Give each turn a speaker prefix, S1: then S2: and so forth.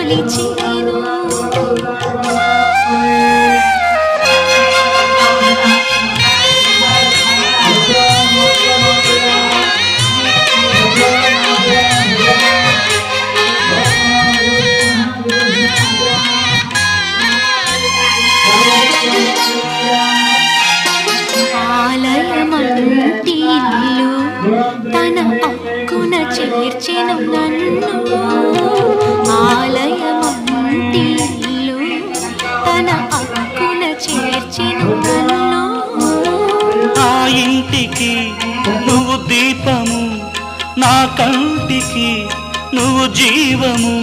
S1: మలిచేను. ఆలయమంటి ఇల్లు తన అక్కున చేర్చెను నన్ను. ఆలయమంటి ఇల్లు తన అక్కున చేర్చెను నన్ను.
S2: ఆ ఇంటికి నువ్వు దీపము, నా కంటికి నువ్వు జీవము.